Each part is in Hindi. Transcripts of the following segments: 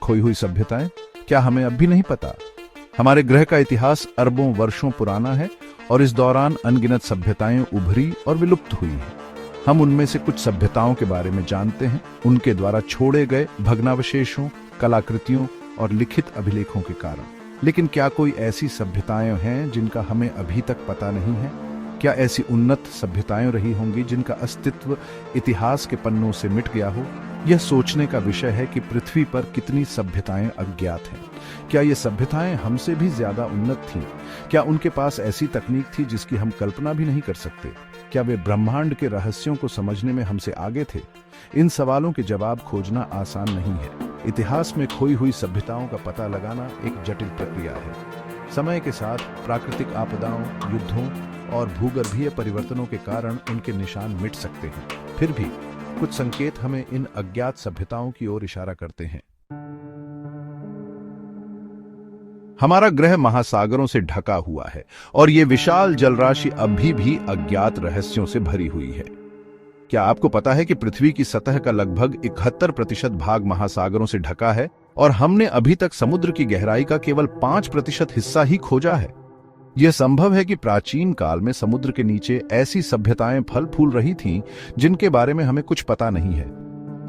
खोई हुई सभ्यताएं? क्या हमें अब भी नहीं पता? हमारे ग्रह का इतिहास अरबों वर्षों पुराना है और इस दौरान अनगिनत सभ्यताएं उभरी और विलुप्त हुई हैं। हम उनमें से कुछ सभ्यताओं के बारे में जानते हैं, उनके द्वारा छोड़े गए भग्नावशेषों, कलाकृतियों और लिखित अभिलेखों के कारण। लेकिन क्या कोई ऐसी सभ्यताएं हैं जिनका हमें अभी तक पता नहीं है? क्या ऐसी उन्नत सभ्यताएं रही होंगी जिनका अस्तित्व इतिहास के पन्नों से मिट गया हो? यह सोचने का विषय है कि पृथ्वी पर कितनी सभ्यताएं अज्ञात हैं। क्या ये सभ्यताएं हमसे भी ज्यादा उन्नत थीं? क्या उनके पास ऐसी तकनीक थी जिसकी हम कल्पना भी नहीं कर सकते? क्या वे ब्रह्मांड के रहस्यों को समझने में हमसे आगे थे? इन सवालों के जवाब खोजना आसान नहीं है। इतिहास में खोई हुई सभ्यताओं का पता लगाना एक जटिल प्रक्रिया है। समय के साथ प्राकृतिक आपदाओं, युद्धों और भूगर्भीय परिवर्तनों के कारण उनके निशान मिट सकते हैं। फिर भी कुछ संकेत हमें इन अज्ञात सभ्यताओं की ओर इशारा करते हैं। हमारा ग्रह महासागरों से ढका हुआ है और ये विशाल जलराशि अभी भी अज्ञात रहस्यों से भरी हुई है। क्या आपको पता है कि पृथ्वी की सतह का लगभग 71% भाग महासागरों से ढका है और हमने अभी तक समुद्र की गहराई का केवल 5% हिस्सा ही खोजा है? यह संभव है कि प्राचीन काल में समुद्र के नीचे ऐसी सभ्यताएं फल फूल रही थीं जिनके बारे में हमें कुछ पता नहीं है।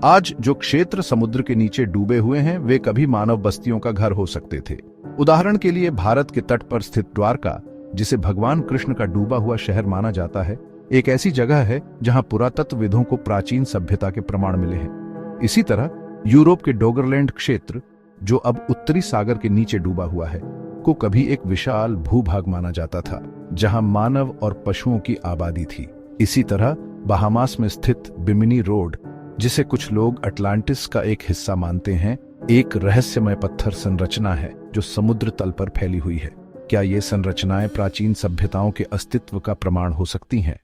आज जो क्षेत्र समुद्र के नीचे डूबे हुए हैं वे कभी मानव बस्तियों का घर हो सकते थे। उदाहरण के लिए भारत के तट पर स्थित द्वारका, जिसे भगवान कृष्ण का डूबा हुआ शहर माना जाता है, एक ऐसी जगह है जहां पुरातत्वविदों को प्राचीन सभ्यता के प्रमाण मिले हैं। इसी तरह यूरोप के डोगरलैंड क्षेत्र, जो अब उत्तरी सागर के नीचे डूबा हुआ है, को कभी एक विशाल भूभाग माना जाता था जहां मानव और पशुओं की आबादी थी। इसी तरह बहामास में स्थित बिमिनी रोड, जिसे कुछ लोग अटलांटिस का एक हिस्सा मानते हैं, एक रहस्यमय पत्थर संरचना है जो समुद्र तल पर फैली हुई है। क्या ये संरचनाएं प्राचीन सभ्यताओं के अस्तित्व का प्रमाण हो सकती हैं?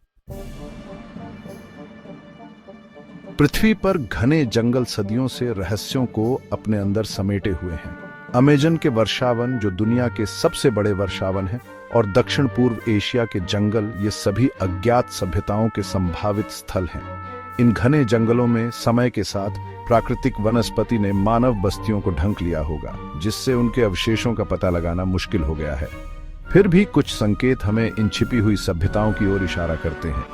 पृथ्वी पर घने जंगल सदियों से रहस्यों को अपने अंदर समेटे हुए हैं। अमेजन के वर्षावन, जो दुनिया के सबसे बड़े वर्षावन है, और दक्षिण पूर्व एशिया के जंगल, ये सभी अज्ञात सभ्यताओं के संभावित स्थल हैं। इन घने जंगलों में समय के साथ प्राकृतिक वनस्पति ने मानव बस्तियों को ढंक लिया होगा, जिससे उनके अवशेषों का पता लगाना मुश्किल हो गया है। फिर भी कुछ संकेत हमें इन छिपी हुई सभ्यताओं की ओर इशारा करते हैं।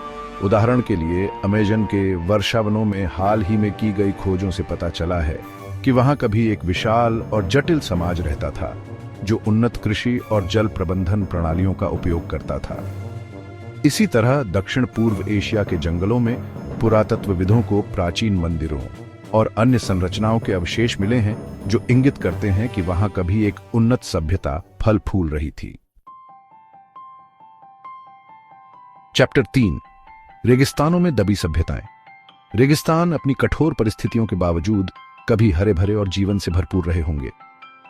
उदाहरण के लिए अमेजन के वर्षावनों में हाल ही में की गई खोजों से पता चला है कि वहां कभी एक विशाल और जटिल समाज रहता था जो उन्नत कृषि और जल प्रबंधन प्रणालियों का उपयोग करता था। इसी तरह दक्षिण पूर्व एशिया के जंगलों में पुरातत्वविदों को प्राचीन मंदिरों और अन्य संरचनाओं के अवशेष मिले हैं जो इंगित करते हैं कि वहां कभी एक उन्नत सभ्यता फल फूल रही थी। चैप्टर 3, रेगिस्तानों में दबी सभ्यताएं। रेगिस्तान अपनी कठोर परिस्थितियों के बावजूद कभी हरे भरे और जीवन से भरपूर रहे होंगे।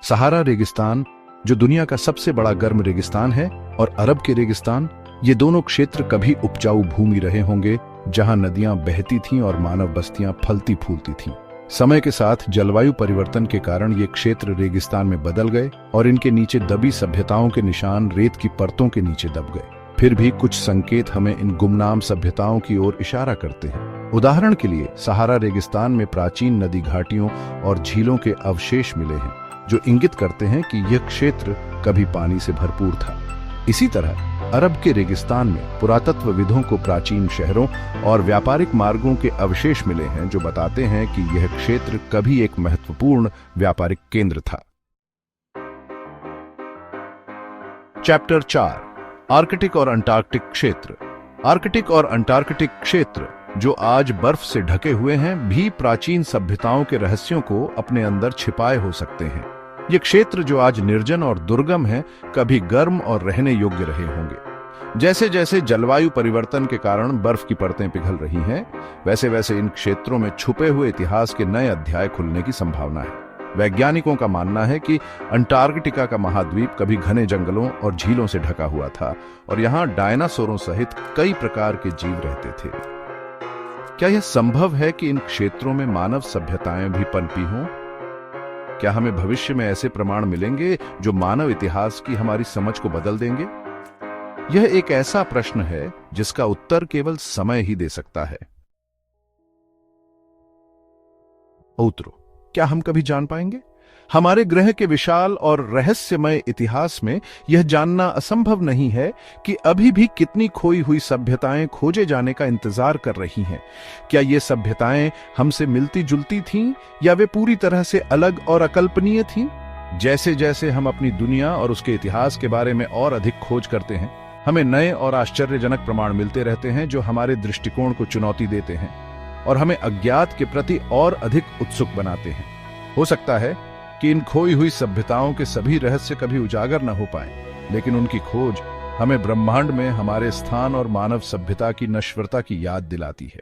सहारा रेगिस्तान, जो दुनिया का सबसे बड़ा गर्म रेगिस्तान है, और अरब के रेगिस्तान, ये दोनों क्षेत्र कभी उपजाऊ भूमि रहे होंगे जहां नदियां बहती थीं और मानव बस्तियां फलती फूलती थीं। समय के साथ जलवायु परिवर्तन के कारण ये क्षेत्र रेगिस्तान में बदल गए और इनके नीचे दबी सभ्यताओं के निशान रेत की परतों के नीचे दब गए। फिर भी कुछ संकेत हमें इन गुमनाम सभ्यताओं की ओर इशारा करते हैं। उदाहरण के लिए सहारा रेगिस्तान में प्राचीन नदी घाटियों और झीलों के अवशेष मिले हैं जो इंगित करते हैं कि यह क्षेत्र कभी पानी से भरपूर था। इसी तरह अरब के रेगिस्तान में पुरातत्वविदों को प्राचीन शहरों और व्यापारिक मार्गों के अवशेष मिले हैं जो बताते हैं कि यह क्षेत्र कभी एक महत्वपूर्ण व्यापारिक केंद्र था। चैप्टर 4, आर्कटिक और अंटार्कटिक क्षेत्र। आर्कटिक और अंटार्कटिक क्षेत्र, जो आज बर्फ से ढके हुए हैं, भी प्राचीन सभ्यताओं के रहस्यों को अपने अंदर छिपाए हो सकते हैं। ये क्षेत्र, जो आज निर्जन और दुर्गम है, कभी गर्म और रहने योग्य रहे होंगे। जैसे जैसे जलवायु परिवर्तन के कारण बर्फ की परतें पिघल रही हैं, वैसे वैसे इन क्षेत्रों में छुपे हुए इतिहास के नए अध्याय खुलने की संभावना है। वैज्ञानिकों का मानना है कि अंटार्कटिका का महाद्वीप कभी घने जंगलों और झीलों से ढका हुआ था और यहां डायनासोरों सहित कई प्रकार के जीव रहते थे। क्या यह संभव है कि इन क्षेत्रों में मानव सभ्यताएं भी पनपी हों? क्या हमें भविष्य में ऐसे प्रमाण मिलेंगे जो मानव इतिहास की हमारी समझ को बदल देंगे? यह एक ऐसा प्रश्न है जिसका उत्तर केवल समय ही दे सकता है। उत्तरों, क्या हम कभी जान पाएंगे? हमारे ग्रह के विशाल और रहस्यमय इतिहास में यह जानना असंभव नहीं है कि अभी भी कितनी खोई हुई सभ्यताएं खोजे जाने का इंतजार कर रही हैं। क्या ये सभ्यताएं हमसे मिलती जुलती थीं या वे पूरी तरह से अलग और अकल्पनीय थीं? जैसे जैसे हम अपनी दुनिया और उसके इतिहास के बारे में और अधिक खोज करते हैं, हमें नए और आश्चर्यजनक प्रमाण मिलते रहते हैं जो हमारे दृष्टिकोण को चुनौती देते हैं और हमें अज्ञात के प्रति और अधिक उत्सुक बनाते हैं। हो सकता है कि इन खोई हुई सभ्यताओं के सभी रहस्य कभी उजागर न हो पाए, लेकिन उनकी खोज हमें ब्रह्मांड में हमारे स्थान और मानव सभ्यता की नश्वरता की याद दिलाती है।